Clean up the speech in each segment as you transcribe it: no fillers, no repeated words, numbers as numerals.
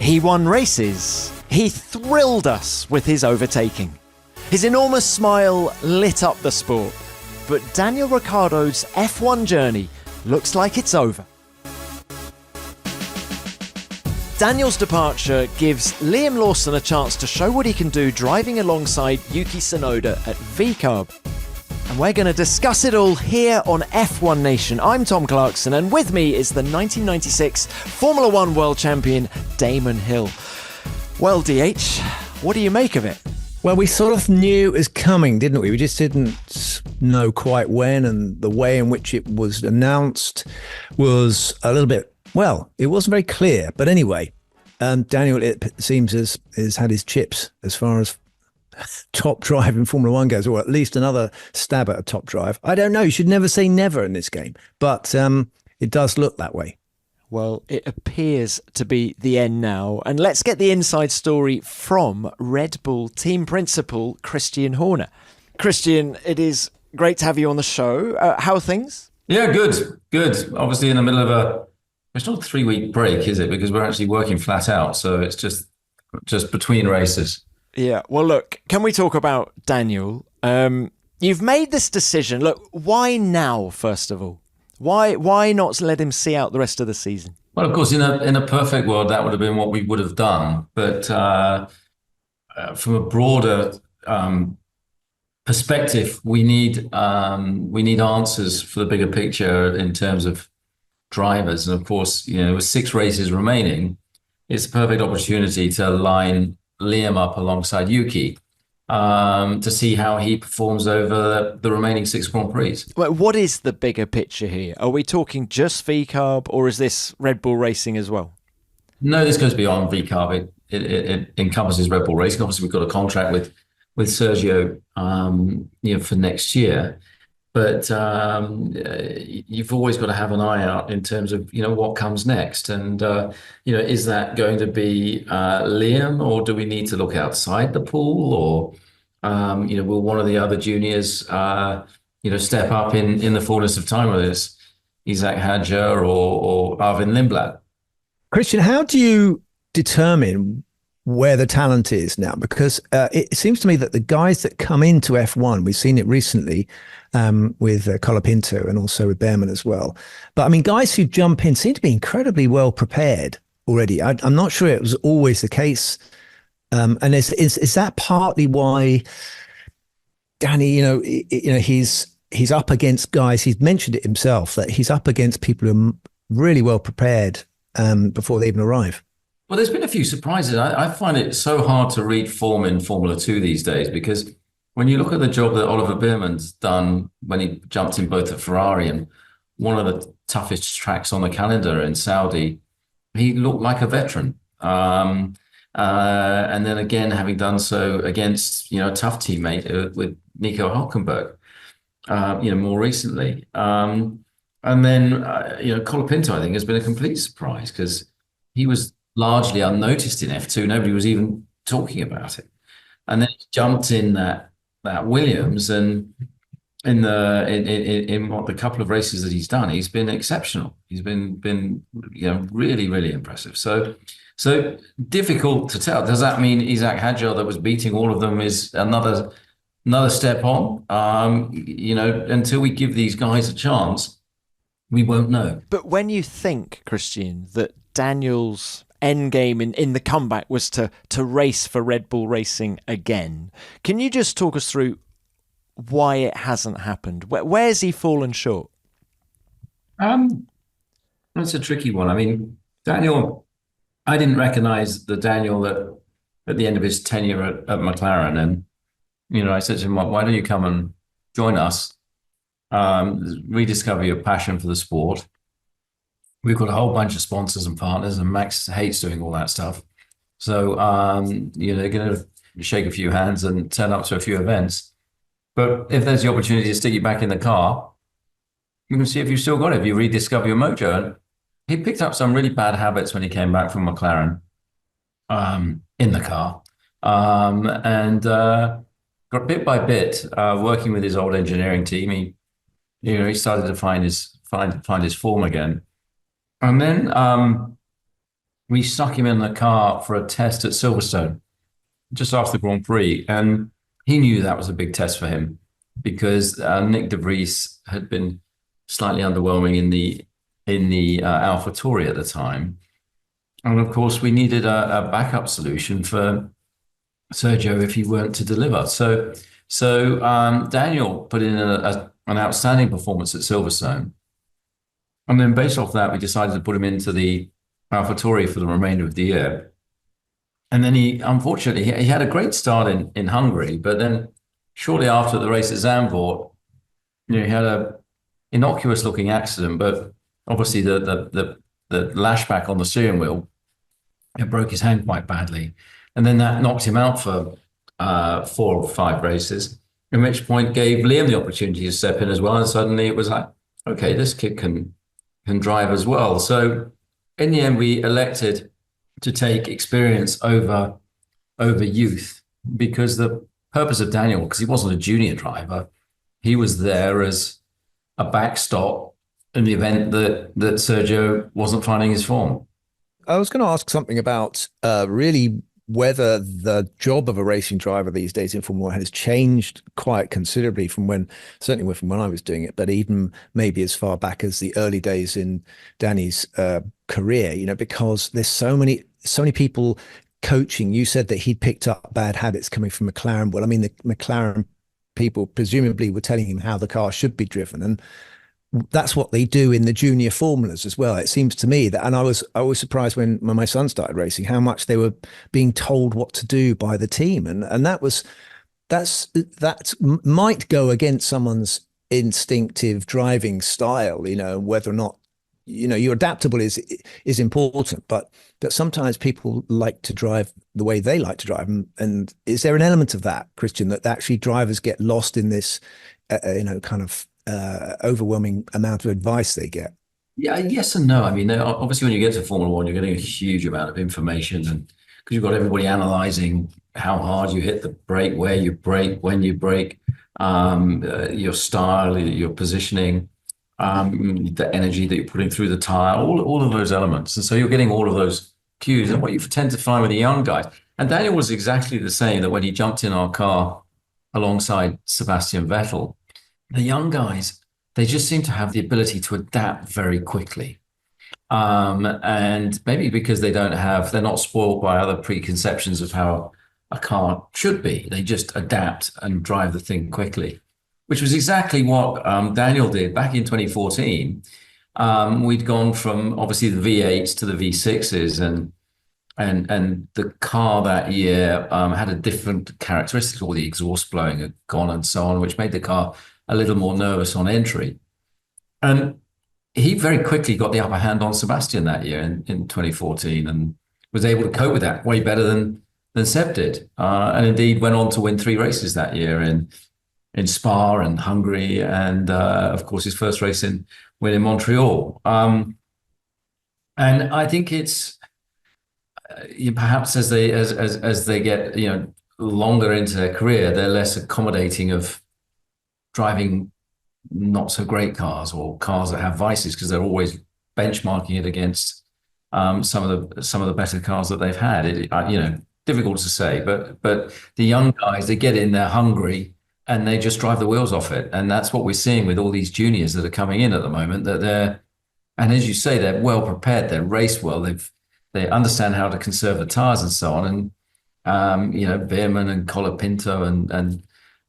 He won races. He thrilled us with his overtaking. His enormous smile lit up the sport. But Daniel Ricciardo's F1 journey looks like it's over. Daniel's departure gives Liam Lawson a chance to show what he can do driving alongside Yuki Tsunoda at VCARB. And we're going to discuss it all here on F1 Nation. I'm Tom Clarkson, and with me is the 1996 Formula One World Champion, Damon Hill. Well, DH, what do you make of it? Well, we sort of knew it was coming, didn't we? We just didn't know quite when, and the way in which it was announced was a little bit, well, it wasn't very clear. But anyway, Daniel, it seems, has had his chips as far as top drive in Formula One goes, or at least another stab at a top drive. I don't know. You should never say never in this game, but it does look that way. Well, it appears to be the end now. And let's get the inside story from Red Bull team principal, Christian Horner. Christian, it is great to have you on the show. How are things? Yeah, good. Obviously in the middle of it's not a 3-week break, is it? Because we're actually working flat out. So it's just between races. Yeah. Well, look, can we talk about Daniel? You've made this decision. Look, why now, first of all? Why not let him see out the rest of the season? Well, of course, in a perfect world, that would have been what we would have done. But from a broader perspective, we need answers for the bigger picture in terms of drivers. And of course, with 6 races remaining, it's a perfect opportunity to line Liam up alongside Yuki. To see how he performs over the remaining 6 Grand Prix. Well, what is the bigger picture here? Are we talking just VCARB, or is this Red Bull Racing as well? No, this goes beyond VCARB. It encompasses Red Bull Racing. Obviously, we've got a contract with Sergio, for next year. But you've always got to have an eye out in terms of what comes next, and is that going to be Liam, or do we need to look outside the pool, or will one of the other juniors step up in the fullness of time, whether it's Isaac Hadjar or Arvin Lindblad? Christian, how do you determine where the talent is now? Because it seems to me that the guys that come into F1, we've seen it recently with Colapinto and also with Damon as well. But I mean, guys who jump in seem to be incredibly well prepared already. I'm not sure it was always the case. And is that partly why Danny, he's up against guys, he's mentioned it himself, that he's up against people who are really well prepared before they even arrive? Well, there's been a few surprises. I find it so hard to read form in Formula 2 these days, because when you look at the job that Oliver Biermann's done when he jumped in both at Ferrari and one of the toughest tracks on the calendar in Saudi, he looked like a veteran. And then again, having done so against a tough teammate with Nico Hülkenberg, more recently. And then Colapinto, I think, has been a complete surprise, because he was largely unnoticed in F2. Nobody was even talking about it. And then he jumped in that Williams, and in what the couple of races that he's done, he's been exceptional. He's been really, really impressive. So difficult to tell. Does that mean Isaac Hadjar, that was beating all of them, is another step on? Until we give these guys a chance, we won't know. But when you think, Christian, that Daniel's end game in the comeback was to race for Red Bull Racing again, can you just talk us through why it hasn't happened? Where's he fallen short? That's a tricky one. I mean, Daniel, I didn't recognize the Daniel that at the end of his tenure at McLaren, and I said to him, why don't you come and join us, rediscover your passion for the sport. We've got a whole bunch of sponsors and partners, and Max hates doing all that stuff. So, they're going to shake a few hands and turn up to a few events. But if there's the opportunity to stick you back in the car, you can see if you've still got it, if you rediscover your mojo. And he picked up some really bad habits when he came back from McLaren in the car. And got bit by bit, working with his old engineering team, he started to find his form again. And then, we stuck him in the car for a test at Silverstone just after the Grand Prix, and he knew that was a big test for him because Nick de Vries had been slightly underwhelming in the AlphaTauri at the time, and of course we needed a backup solution for Sergio if he weren't to deliver. So Daniel put in an outstanding performance at Silverstone, and then based off that, we decided to put him into the AlphaTauri for the remainder of the year. And then unfortunately, he had a great start in Hungary, but then shortly after the race at Zandvoort, he had a innocuous looking accident, but obviously the lashback on the steering wheel, it broke his hand quite badly. And then that knocked him out for 4 or 5 races, at which point gave Liam the opportunity to step in as well. And suddenly it was like, okay, this kid can drive as well. So in the end, we elected to take experience over youth, because the purpose of Daniel, because he wasn't a junior driver, he was there as a backstop in the event that Sergio wasn't finding his form. I was going to ask something about really whether the job of a racing driver these days in Formula One has changed quite considerably certainly from when I was doing it, but even maybe as far back as the early days in Danny's career, because there's so many people coaching. You said that he'd picked up bad habits coming from McLaren. Well, I mean, the McLaren people presumably were telling him how the car should be driven, and that's what they do in the junior formulas as well. It seems to me that, and I was surprised when my son started racing, how much they were being told what to do by the team, and that might go against someone's instinctive driving style. Whether or not you're adaptable is important, but sometimes people like to drive the way they like to drive, and is there an element of that, Christian, that actually drivers get lost in this, kind of overwhelming amount of advice they get? Yeah, yes and no. I mean, obviously, when you get to Formula One, you're getting a huge amount of information, and because you've got everybody analyzing how hard you hit the brake, where you brake, when you brake, your style, your positioning, the energy that you're putting through the tire, all of those elements. And so you're getting all of those cues. And what you tend to find with the young guys, and Daniel was exactly the same, that when he jumped in our car alongside Sebastian Vettel, the young guys, they just seem to have the ability to adapt very quickly. And maybe because they're not spoiled by other preconceptions of how a car should be. They just adapt and drive the thing quickly, which was exactly what Daniel did back in 2014. We'd gone from obviously the V8s to the V6s, and the car that year had a different characteristic. All the exhaust blowing had gone and so on, which made the car a little more nervous on entry. And he very quickly got the upper hand on Sebastian that year in 2014, and was able to cope with that way better than Seb did. And indeed went on to win 3 races that year in Spa and Hungary, and of course his first race in Montreal. And I think it's perhaps as they get longer into their career, they're less accommodating of driving not so great cars or cars that have vices, because they're always benchmarking it against some of the better cars that they've had. Difficult to say, but the young guys, they get in, they're hungry, and they just drive the wheels off it. And that's what we're seeing with all these juniors that are coming in at the moment, and as you say, they're well prepared, they're raced well, they understand how to conserve the tires and so on. And Beerman and Colapinto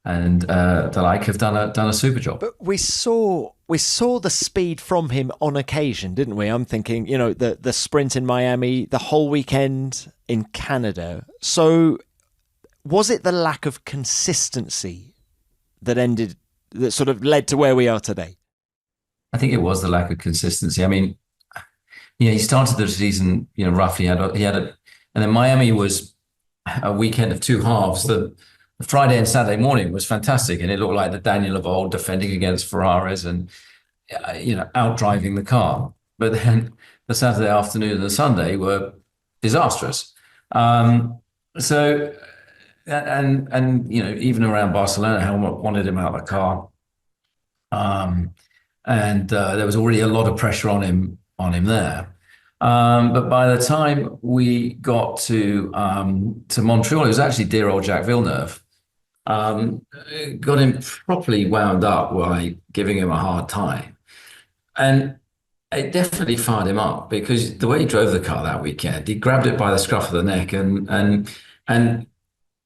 and the like have done a super job. But we saw the speed from him on occasion, didn't we? I'm thinking, the sprint in Miami, the whole weekend in Canada. So was it the lack of consistency that sort of led to where we are today? I think it was the lack of consistency. I mean, he started the season, roughly and then Miami was a weekend of 2 halves. The Friday and Saturday morning was fantastic, and it looked like the Daniel of old, defending against Ferraris and out driving the car. But then the Saturday afternoon and the Sunday were disastrous. So even around Barcelona, Helmut wanted him out of the car, and there was already a lot of pressure on him there. But by the time we got to Montreal, it was actually dear old Jacques Villeneuve. Um, got him properly wound up by giving him a hard time. And it definitely fired him up because the way he drove the car that weekend, he grabbed it by the scruff of the neck and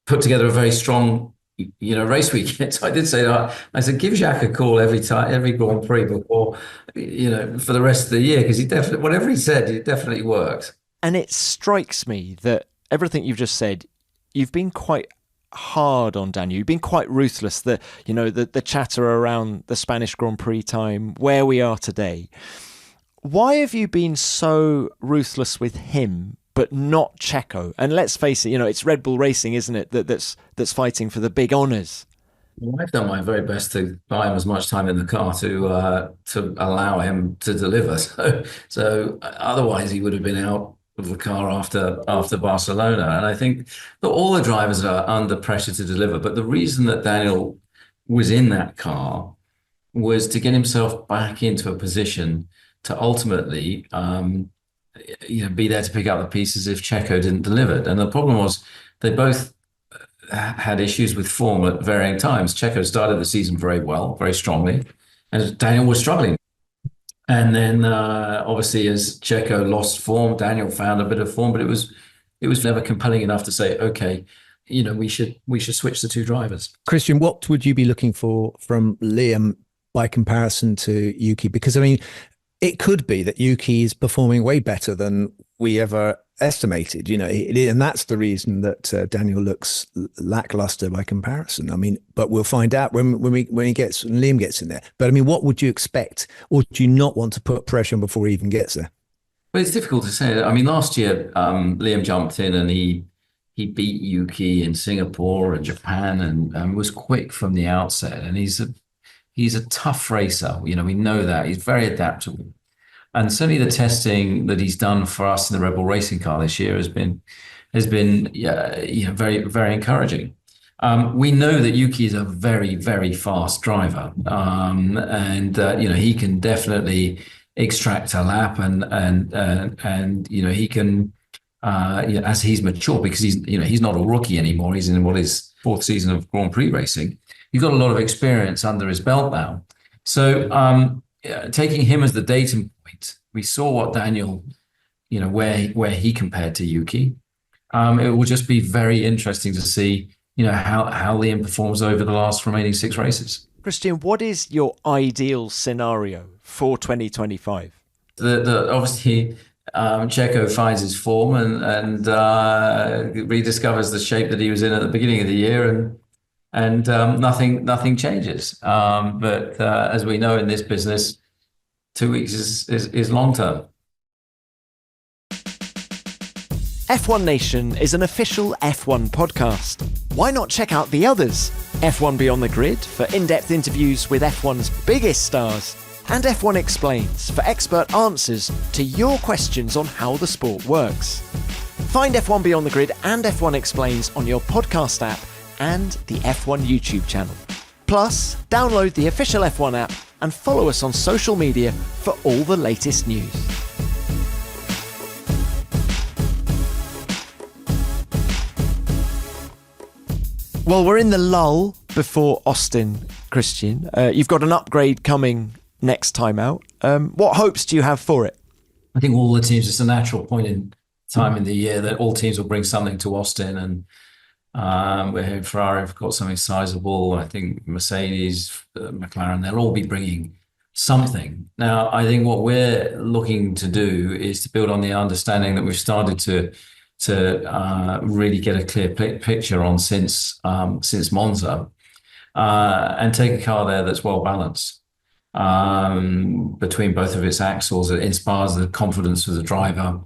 put together a very strong, race weekend. So I did say that. I said, give Jacques a call every time, every Grand Prix before, for the rest of the year, because he definitely, whatever he said, it definitely worked. And it strikes me that everything you've just said, you've been quite hard on Daniel. You've been quite ruthless. The chatter around the Spanish Grand Prix time, where we are today. Why have you been so ruthless with him, but not Checo? And let's face it, it's Red Bull Racing, isn't it, that's fighting for the big honours? Well, I've done my very best to buy him as much time in the car to allow him to deliver. So otherwise he would have been out of the car after Barcelona. And I think that all the drivers are under pressure to deliver. But the reason that Daniel was in that car was to get himself back into a position to ultimately, be there to pick up the pieces if Checo didn't deliver it. And the problem was they both had issues with form at varying times. Checo started the season very well, very strongly, and Daniel was struggling. And then obviously as Checo lost form, Daniel found a bit of form, but it was never compelling enough to say, okay, we should switch the two drivers. Christian, what would you be looking for from Liam by comparison to Yuki? Because it could be that Yuki is performing way better than we ever estimated, and that's the reason that Daniel looks lackluster by comparison. But we'll find out when Liam gets in there. But what would you expect, or do you not want to put pressure on before he even gets there? Well, it's difficult to say. Last year Liam jumped in and he beat Yuki in Singapore and Japan and was quick from the outset. And he's a tough racer. We know that. He's very adaptable. And certainly the testing that he's done for us in the Red Bull Racing car this year has been very, very encouraging. We know that Yuki is a very, very fast driver. He can definitely extract a lap and he can, as he's mature, because he's not a rookie anymore. He's in his fourth season of Grand Prix racing. He's got a lot of experience under his belt now. So taking him as the datum point, we saw what Daniel, where he compared to Yuki. It will just be very interesting to see, how Liam performs over the last remaining 6 races. Christian, what is your ideal scenario for 2025? Obviously, Checo finds his form and rediscovers the shape that he was in at the beginning of the year, and nothing changes. But as we know in this business, 2 weeks is long term. F1 Nation is an official F1 podcast. Why not check out the others? F1 Beyond the Grid for in-depth interviews with F1's biggest stars, and F1 Explains for expert answers to your questions on how the sport works. Find F1 Beyond the Grid and F1 Explains on your podcast app and the F1 YouTube channel. Plus, download the official F1 app and follow us on social media for all the latest news. Well, we're in the lull before Austin, Christian. You've got an upgrade coming next time out. What hopes do you have for it? I think all the teams, it's a natural point in time in the year that all teams will bring something to Austin, and we're hearing Ferrari have got something sizable. I think Mercedes, McLaren, they'll all be bringing something. Now, I think what we're looking to do is to build on the understanding that we've started to really get a clear picture on since Monza, and take a car there that's well balanced between both of its axles. It inspires the confidence of the driver.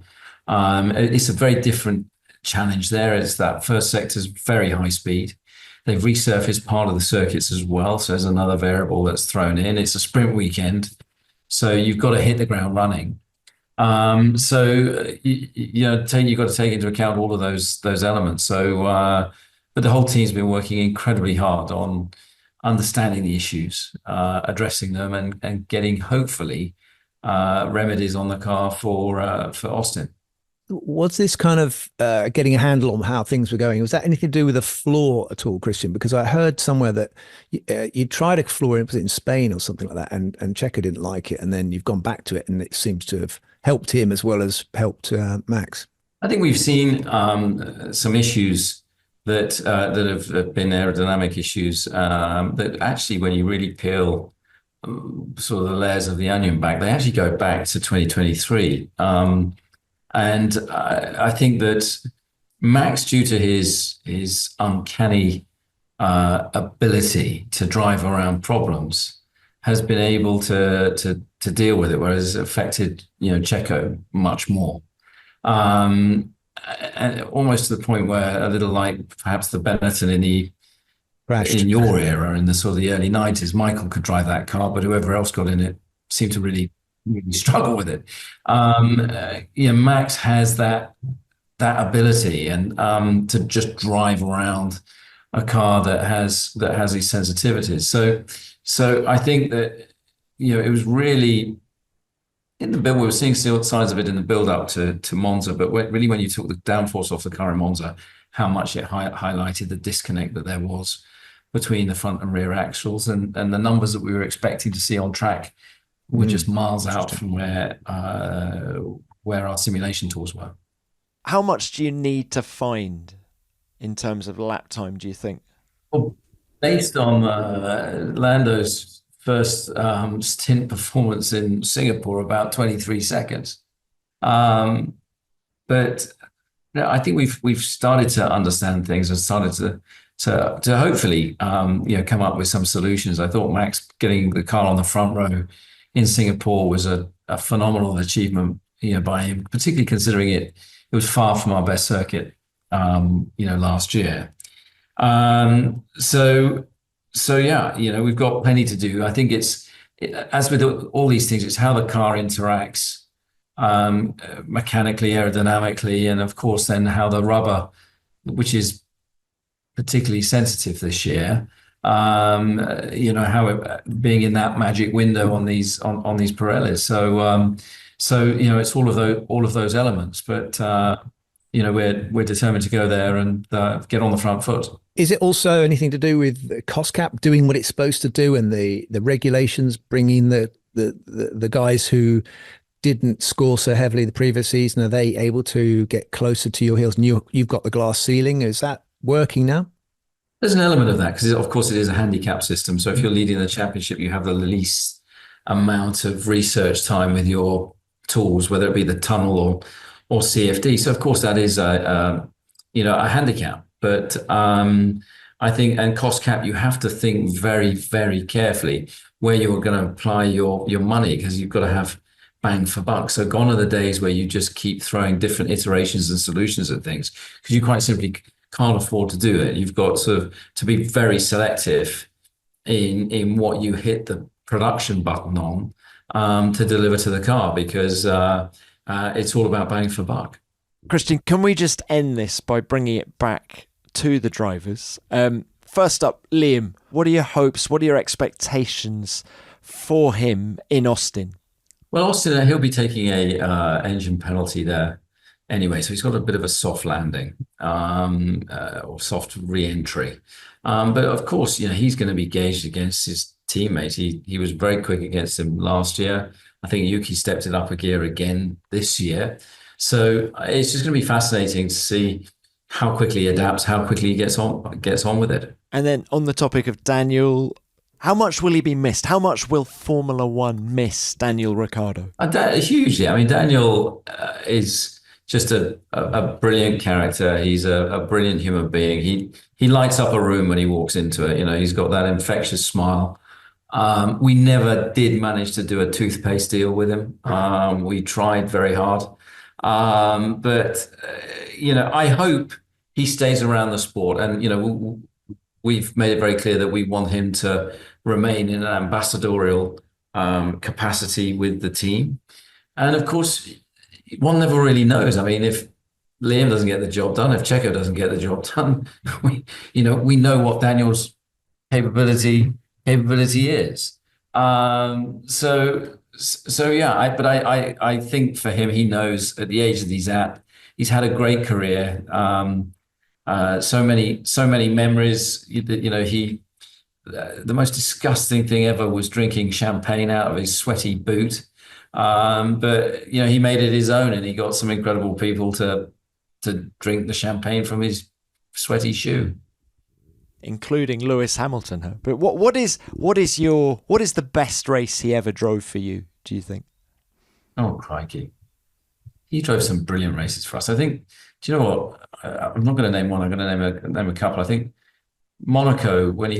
It's a very different challenge there. It's that first sector is very high speed. They've resurfaced part of the circuits as well, so there's another variable that's thrown in. It's a sprint weekend, so you've got to hit the ground running. You've got to take into account all of those elements. But the whole team's been working incredibly hard on understanding the issues, addressing them, and getting hopefully remedies on the car for Austin. Was this kind of getting a handle on how things were going? Was that anything to do with the floor at all, Christian? Because I heard somewhere that you tried a floor in Spain or something like that, and Checo didn't like it, and then you've gone back to it, and it seems to have helped him as well as helped Max. I think we've seen some issues that have been aerodynamic issues that actually, when you really peel sort of the layers of the onion back, they actually go back to 2023. And I think that Max, due to his uncanny ability to drive around problems, has been able to deal with it, whereas it affected Checo much more. And almost to the point where, a little like perhaps the Benetton Crashed. in your era, in the sort of the early 90s, Michael could drive that car, but whoever else got in it seemed to really struggle with it. Max has that ability, and to just drive around a car that has these sensitivities. So I think that it was really in the build. We were seeing signs of it in the build up to Monza, but really when you took the downforce off the car in Monza, how much it highlighted the disconnect that there was between the front and rear axles, and the numbers that we were expecting to see on track were just miles out from where our simulation tools were. How much do you need to find in terms of lap time, do you think? Well, based on Lando's first stint performance in Singapore, about 23 seconds. But I think we've started to understand things and started to hopefully come up with some solutions. I thought Max getting the car on the front row in Singapore was a phenomenal achievement, by him, particularly considering it was far from our best circuit, last year. So yeah, we've got plenty to do. I think as with all these things, it's how the car interacts mechanically, aerodynamically, and of course then how the rubber, which is particularly sensitive this year, how it being in that magic window on these Pirellis. So it's all of those elements, but we're determined to go there and get on the front foot. Is it also anything to do with the cost cap doing what it's supposed to do, and the regulations bringing the guys who didn't score so heavily the previous season? Are they able to get closer to your heels? And you've got the glass ceiling. Is that working now? There's an element of that because, of course, it is a handicap system. So if you're leading the championship, you have the least amount of research time with your tools, whether it be the tunnel or CFD. So of course that is a handicap. But I think, and cost cap, you have to think very, very carefully where you're going to apply your money, because you've got to have bang for buck. So gone are the days where you just keep throwing different iterations and solutions at things, because you quite simply can't afford to do it. You've got to be very selective in what you hit the production button on to deliver to the car, because it's all about bang for buck. Christian, can we just end this by bringing it back to the drivers? First up, Liam, what are your hopes? What are your expectations for him in Austin? Well, Austin, he'll be taking a engine penalty there anyway, so he's got a bit of a soft landing or soft re-entry. But of course, he's going to be gauged against his teammates. He was very quick against him last year. I think Yuki stepped it up a gear again this year. So it's just going to be fascinating to see how quickly he adapts, how quickly he gets on with it. And then on the topic of Daniel, how much will he be missed? How much will Formula One miss Daniel Ricciardo? Hugely. I mean, Daniel is just a brilliant character. He's a brilliant human being. He lights up a room when he walks into it. He's got that infectious smile. We never did manage to do a toothpaste deal with him. We tried very hard. But I hope he stays around the sport. And, we've made it very clear that we want him to remain in an ambassadorial capacity with the team. And of course, one never really knows. I mean, if Liam doesn't get the job done, if Checo doesn't get the job done, we know what Daniel's capability is. So So yeah, I think for him, he knows at the age that he's at, he's had a great career. So many memories. The most disgusting thing ever was drinking champagne out of his sweaty boot. But he made it his own, and he got some incredible people to drink the champagne from his sweaty shoe, including Lewis Hamilton. Huh? But what is the best race he ever drove for you, do you think? Oh, crikey. He drove some brilliant races for us. I think, do you know what? I'm not going to name one. I'm going to name a couple. I think Monaco, when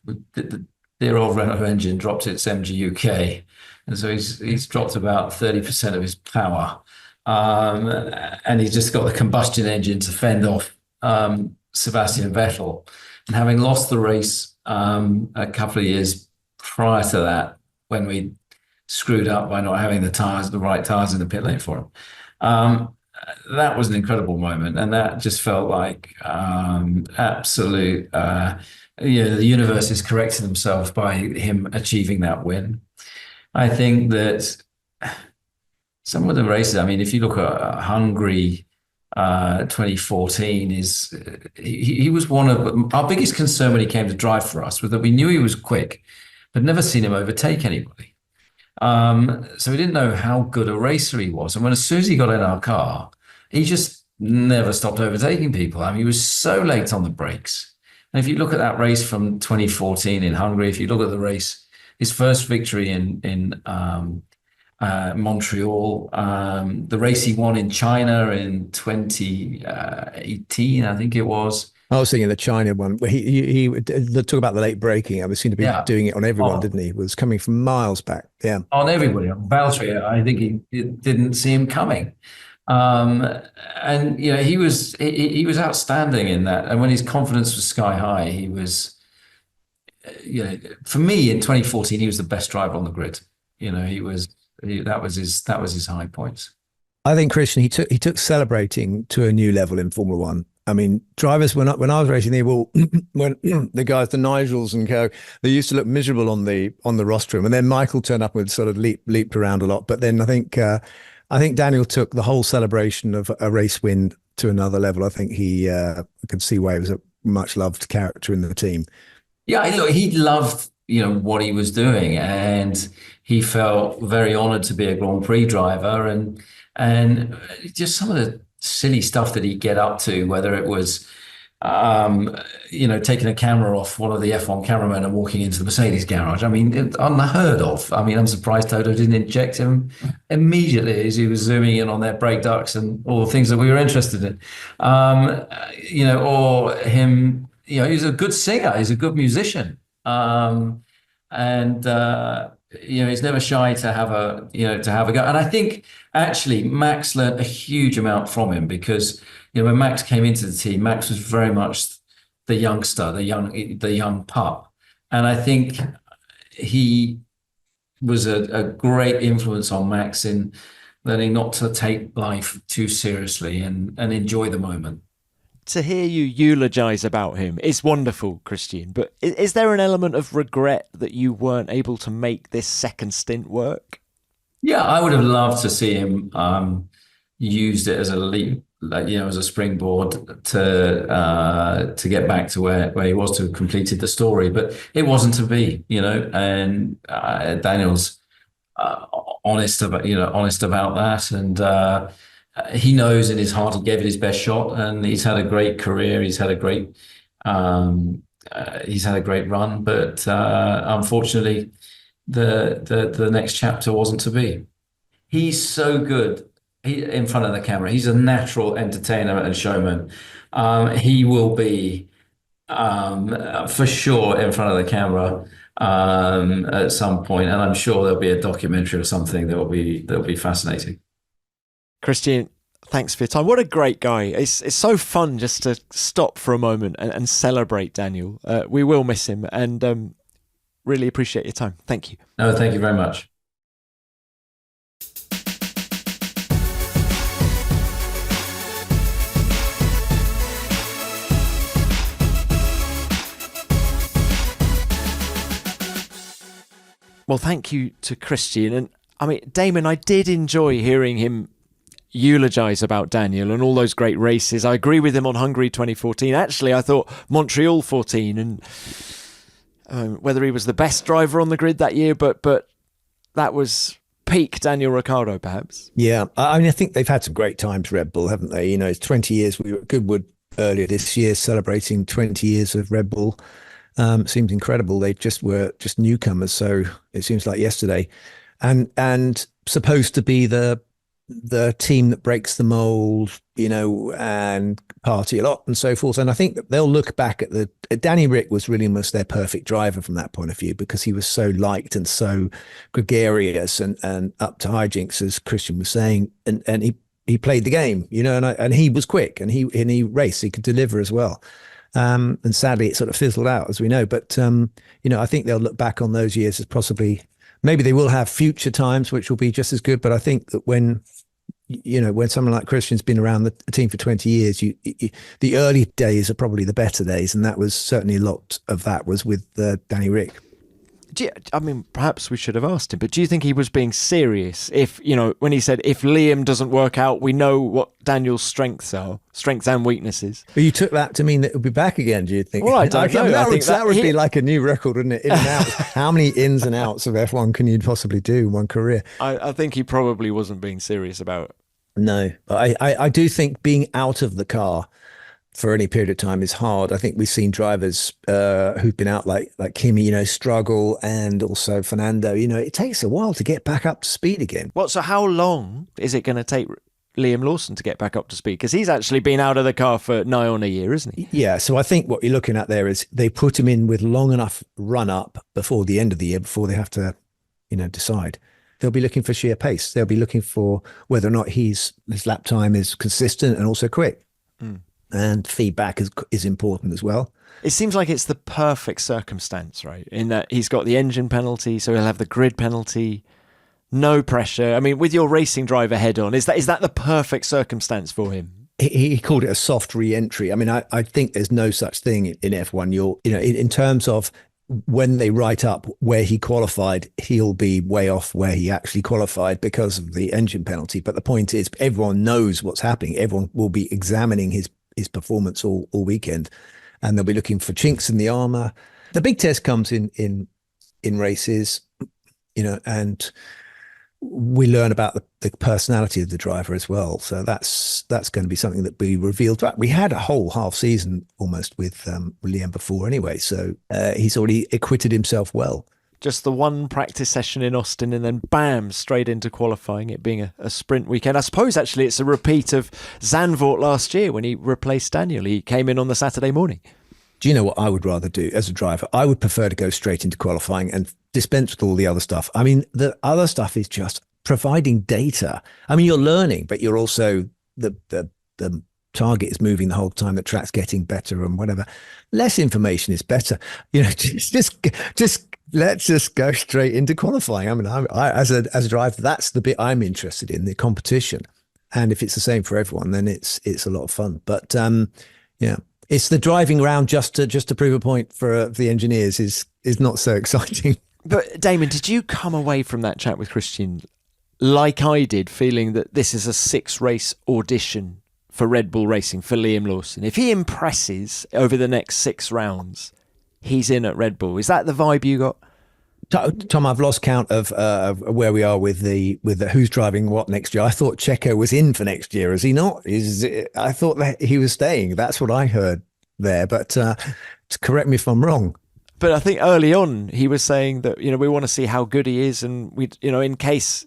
the dear old Renault engine dropped its MGUK, and so he's dropped about 30% of his power, and he's just got the combustion engine to fend off Sebastian Vettel. And having lost the race a couple of years prior to that, when we screwed up by not having the right tires in the pit lane for him, that was an incredible moment, and that just felt like absolute. The universe is correcting themselves by him achieving that win. I think that some of the races. I mean, if you look at Hungary, 2014 he was one of our biggest concern when he came to drive for us, was that we knew he was quick, but never seen him overtake anybody. So we didn't know how good a racer he was. And as soon as he got in our car, he just never stopped overtaking people. I mean, he was so late on the brakes. And if you look at that race from 2014 in Hungary, if you look at the race, his first victory in Montreal, the race he won in China in 2018, I think it was. I was thinking the China one where he talk about the late braking. I was seemed to be doing it on everyone, didn't he? It was coming from miles back. Yeah, on everybody. On Valtteri, I think he didn't see him coming. And he was outstanding in that. And when his confidence was sky high, he was, for me in 2014, he was the best driver on the grid. That was his high points. I think, Christian, he took celebrating to a new level in Formula One. I mean, drivers when I was racing, they were when the guys, the Nigels and co, they used to look miserable on the rostrum, and then Michael turned up and sort of leaped around a lot. But then I think Daniel took the whole celebration of a race win to another level. I think he could see why he was a much loved character in the team. Yeah, he loved what he was doing, and he felt very honoured to be a Grand Prix driver, and just some of the silly stuff that he'd get up to, whether it was taking a camera off one of the F1 cameramen and walking into the Mercedes garage. I mean, unheard of. I mean, I'm surprised Toto didn't inject him immediately as he was zooming in on their brake ducts and all the things that we were interested in. Or him, he's a good singer, he's a good musician. He's never shy to have a go. And I think actually Max learned a huge amount from him, because when Max came into the team, Max was very much the youngster, the young pup, and I think he was a great influence on Max in learning not to take life too seriously and enjoy the moment. To hear you eulogize about him is wonderful, Christian, but is there an element of regret that you weren't able to make this second stint work? Yeah, I would have loved to see him used it as a leap, as a springboard to get back to where he was, to have completed the story, but it wasn't to be, and Daniel's honest about that, and he knows in his heart he gave it his best shot, and he's had a great career. He's had a great run, but unfortunately, the next chapter wasn't to be. He's so good in front of the camera. He's a natural entertainer and showman. He will be for sure in front of the camera at some point, and I'm sure there'll be a documentary or something that'll be fascinating. Christian, thanks for your time. What a great guy. It's so fun just to stop for a moment and celebrate Daniel. We will miss him, and really appreciate your time. Thank you. No, thank you very much. Well, thank you to Christian. And I mean, Damon, I did enjoy hearing him eulogise about Daniel and all those great races. I agree with him on Hungary 2014. Actually, I thought Montreal 14 and whether he was the best driver on the grid that year, but that was peak Daniel Ricciardo, perhaps. Yeah, I mean, I think they've had some great times, Red Bull, haven't they? You know, it's 20 years. We were at Goodwood earlier this year celebrating 20 years of Red Bull. Seems incredible. They just were just newcomers, so it seems like yesterday, and supposed to be the team that breaks the mold, you know, and party a lot and so forth. And I think that they'll look back at Danny Rick was really almost their perfect driver from that point of view, because he was so liked and so gregarious and up to hijinks, as Christian was saying, and he played the game, you know, and he was quick and he raced, he could deliver as well. And sadly, it sort of fizzled out, as we know. But you know, I think they'll look back on those years as possibly, maybe they will have future times which will be just as good. But I think that when someone like Christian's been around the team for 20 years, the early days are probably the better days, and that was certainly a lot of that was with Danny Rick. I mean, perhaps we should have asked him, but do you think he was being serious? If, you know, when he said, if Liam doesn't work out, we know what Daniel's strengths and weaknesses. But you took that to mean that it would be back again, do you think? Well, I don't know. That would be like a new record, wouldn't it? In and out. How many ins and outs of F1 can you possibly do in one career? I think he probably wasn't being serious about it. No, but I do think being out of the car for any period of time is hard. I think we've seen drivers who've been out like Kimi, you know, struggle, and also Fernando. You know, it takes a while to get back up to speed again. So how long is it going to take Liam Lawson to get back up to speed? Because he's actually been out of the car for nigh on a year, isn't he? Yeah, so I think what you're looking at there is they put him in with long enough run up before the end of the year, before they have to, you know, decide. They'll be looking for sheer pace. They'll be looking for whether or not his lap time is consistent and also quick. And feedback is important as well. It seems like it's the perfect circumstance, right? In that he's got the engine penalty, so he'll have the grid penalty, no pressure. I mean, with your racing driver head on, is that the perfect circumstance for him? He called it a soft re-entry. I mean, I think there's no such thing in F1. In terms of when they write up where he qualified, he'll be way off where he actually qualified because of the engine penalty. But the point is, everyone knows what's happening. Everyone will be examining his performance all weekend, and they'll be looking for chinks in the armor. The big test comes in races, you know, and we learn about the personality of the driver as well. So that's going to be something that we revealed. We had a whole half season almost with Liam before anyway, so he's already acquitted himself well. Just the one practice session in Austin and then bam, straight into qualifying, it being a sprint weekend. I suppose actually it's a repeat of Zandvoort last year when he replaced Daniel. He came in on the Saturday morning. Do you know what I would rather do as a driver? I would prefer to go straight into qualifying and dispense with all the other stuff. I mean, the other stuff is just providing data. I mean, you're learning, but you're also the target is moving the whole time. The track's getting better and whatever. Less information is better. You know, just let's just go straight into qualifying. I mean, I as a driver, that's the bit I'm interested in, the competition. And if it's the same for everyone, then it's a lot of fun. But yeah, it's the driving around just to prove a point for the engineers is not so exciting. But Damon, did you come away from that chat with Christian like I did, feeling that this is a 6-race audition for Red Bull Racing for Liam Lawson? If he impresses over the next 6 rounds, he's in at Red Bull. Is that the vibe you got? Tom, I've lost count of where we are with the who's driving what next year. I thought Checo was in for next year. Is he not? I thought that he was staying. That's what I heard there. But correct me if I'm wrong. But I think early on he was saying that, you know, we want to see how good he is, and we, you know, in case.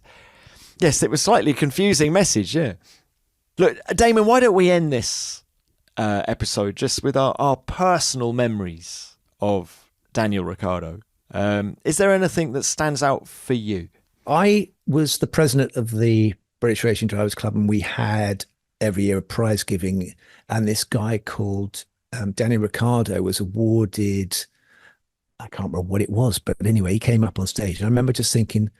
Yes, it was slightly confusing message. Yeah. Look, Damon, why don't we end this episode just with our personal memories of Daniel Ricciardo? Is there anything that stands out for you? I was the president of the British Racing Drivers Club, and we had every year a prize giving, and this guy called Daniel Ricciardo was awarded, I can't remember what it was, but anyway, he came up on stage, and I remember just thinking,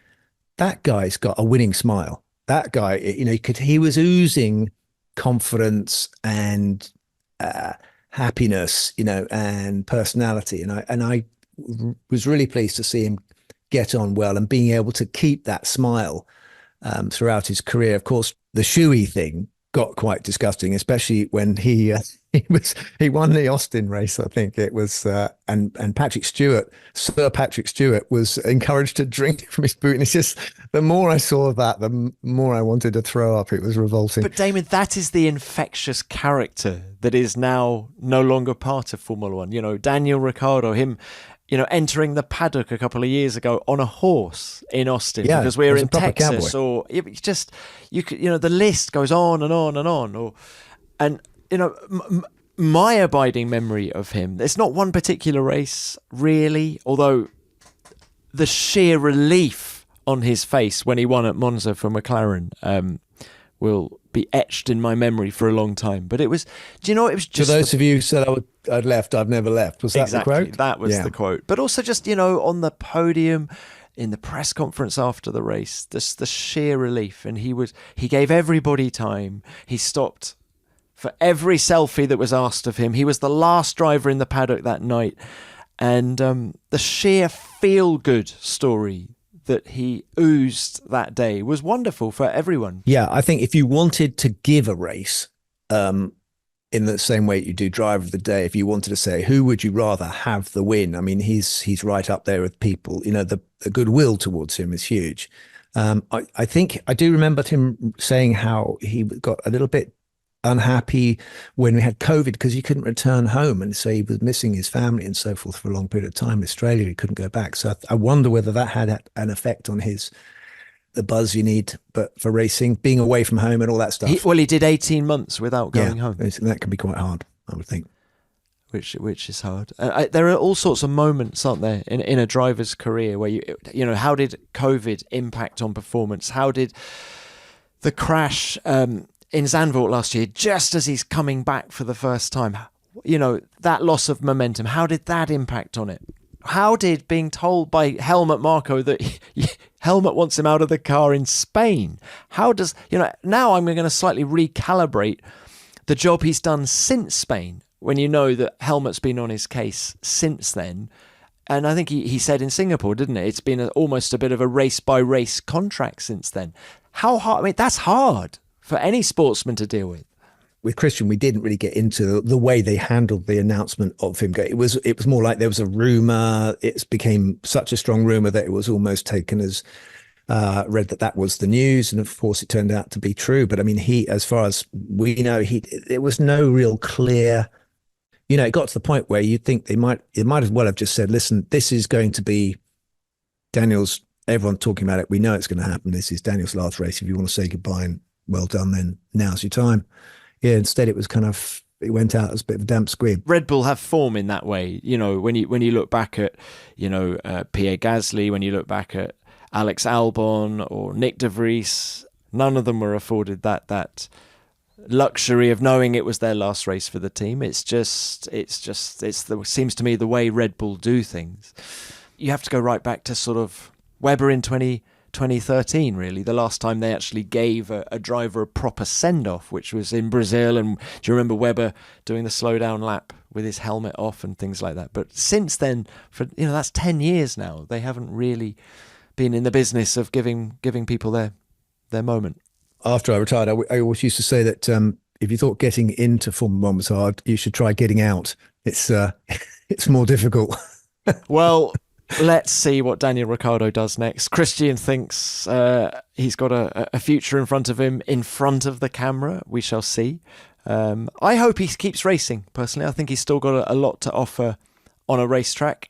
that guy's got a winning smile. That guy, you know, he was oozing confidence and happiness, you know, and personality, and I was really pleased to see him get on well and being able to keep that smile throughout his career. Of course, the shoey thing got quite disgusting, especially when he won the Austin race, I think it was, and Sir Patrick Stewart was encouraged to drink from his boot, and it's just, the more I saw of that, the more I wanted to throw up. It was revolting. But Damon, that is the infectious character that is now no longer part of Formula One. You know, Daniel Ricciardo, him, you know, entering the paddock a couple of years ago on a horse in Austin because we were in Texas, cowboy. Or it's just, you could, you know, the list goes on and on and on. And you know, my abiding memory of him, it's not one particular race really, although the sheer relief on his face when he won at Monza for McLaren will be etched in my memory for a long time. But it was, do you know, it was just... For those of you who said I'd left, I've never left. Was that exactly, the quote? That was the quote. But also just, you know, on the podium, in the press conference after the race, just the sheer relief. And he gave everybody time. He stopped for every selfie that was asked of him. He was the last driver in the paddock that night. And the sheer feel-good story that he oozed that day was wonderful for everyone. Yeah, I think if you wanted to give a race in the same way you do driver of the day, if you wanted to say, who would you rather have the win? I mean, he's right up there with people. You know, the goodwill towards him is huge. I think I do remember him saying how he got a little bit unhappy when we had COVID because he couldn't return home, and so he was missing his family and so forth for a long period of time. In Australia, he couldn't go back. So I wonder whether that had an effect on the buzz you need, but for racing, being away from home and all that stuff. He did 18 months without going home. That can be quite hard, I would think. Which is hard. There are all sorts of moments, aren't there, in a driver's career where you know, how did COVID impact on performance? How did the crash in Zandvoort last year, just as he's coming back for the first time, you know, that loss of momentum, how did that impact on it? How did being told by Helmut Marko that Helmut wants him out of the car in Spain, how does, you know, now I'm going to slightly recalibrate the job he's done since Spain, when you know that Helmut's been on his case since then. And I think he said in Singapore, didn't it? It's been almost a bit of a race-by-race contract since then. How hard? I mean, that's hard for any sportsman to deal with. With Christian, we didn't really get into the way they handled the announcement of him going. It was more like there was a rumor. It became such a strong rumor that it was almost taken as read that was the news. And of course, it turned out to be true. But I mean, as far as we know, there was no real clear. You know, it got to the point where you think it might as well have just said, "Listen, this is going to be Daniel's." Everyone's talking about it. We know it's going to happen. This is Daniel's last race. If you want to say goodbye and well done, then now's your time. Yeah, instead it was it went out as a bit of a damp squib. Red Bull have form in that way. You know, when you look back at, you know, Pierre Gasly, when you look back at Alex Albon or Nick de Vries, none of them were afforded that luxury of knowing it was their last race for the team. It seems to me the way Red Bull do things. You have to go right back to sort of Webber in 2013, really, the last time they actually gave a driver a proper send-off, which was in Brazil. And do you remember Webber doing the slowdown lap with his helmet off and things like that? But since then, that's 10 years now, they haven't really been in the business of giving people their moment. After I retired, I always used to say that if you thought getting into Formula One was hard, you should try getting out. It's more difficult. Well, let's see what Daniel Ricciardo does next. Christian thinks he's got a future in front of him, in front of the camera. We shall see. I hope he keeps racing, personally. I think he's still got a lot to offer on a racetrack.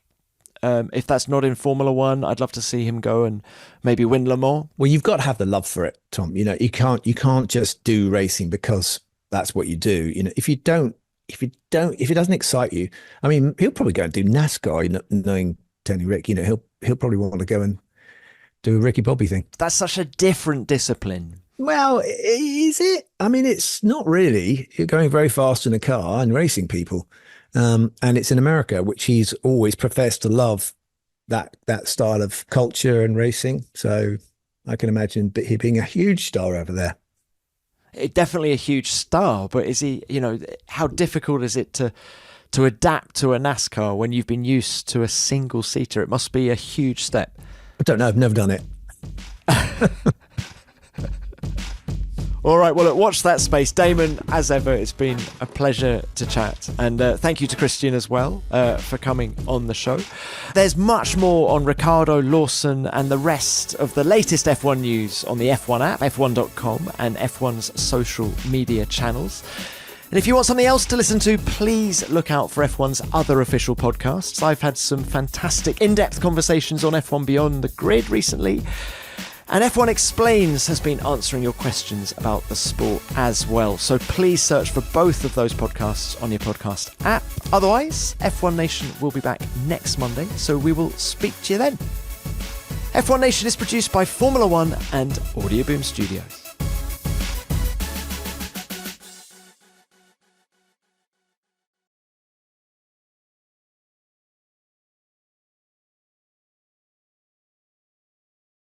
If that's not in Formula One, I'd love to see him go and maybe win Le Mans. Well, you've got to have the love for it, Tom. You know, you can't just do racing because that's what you do. You know, if it doesn't excite you, I mean, he'll probably go and do NASCAR, knowing Tony Rick. You know, he'll probably want to go and do a Ricky Bobby thing. That's such a different discipline. Well, is it? I mean, it's not really. You're going very fast in a car and racing people. And it's in America, which he's always professed to love that style of culture and racing. So I can imagine he being a huge star over there. Definitely a huge star, but is he, how difficult is it to adapt to a NASCAR when you've been used to a single seater? It must be a huge step. I don't know. I've never done it. All right, well, watch that space. Damon, as ever, it's been a pleasure to chat. And thank you to Christian as well for coming on the show. There's much more on Ricciardo, Lawson, and the rest of the latest F1 news on the F1 app, f1.com, and F1's social media channels. And if you want something else to listen to, please look out for F1's other official podcasts. I've had some fantastic in-depth conversations on F1 Beyond the Grid recently. And F1 Explains has been answering your questions about the sport as well. So please search for both of those podcasts on your podcast app. Otherwise, F1 Nation will be back next Monday, so we will speak to you then. F1 Nation is produced by Formula One and Audio Boom Studios.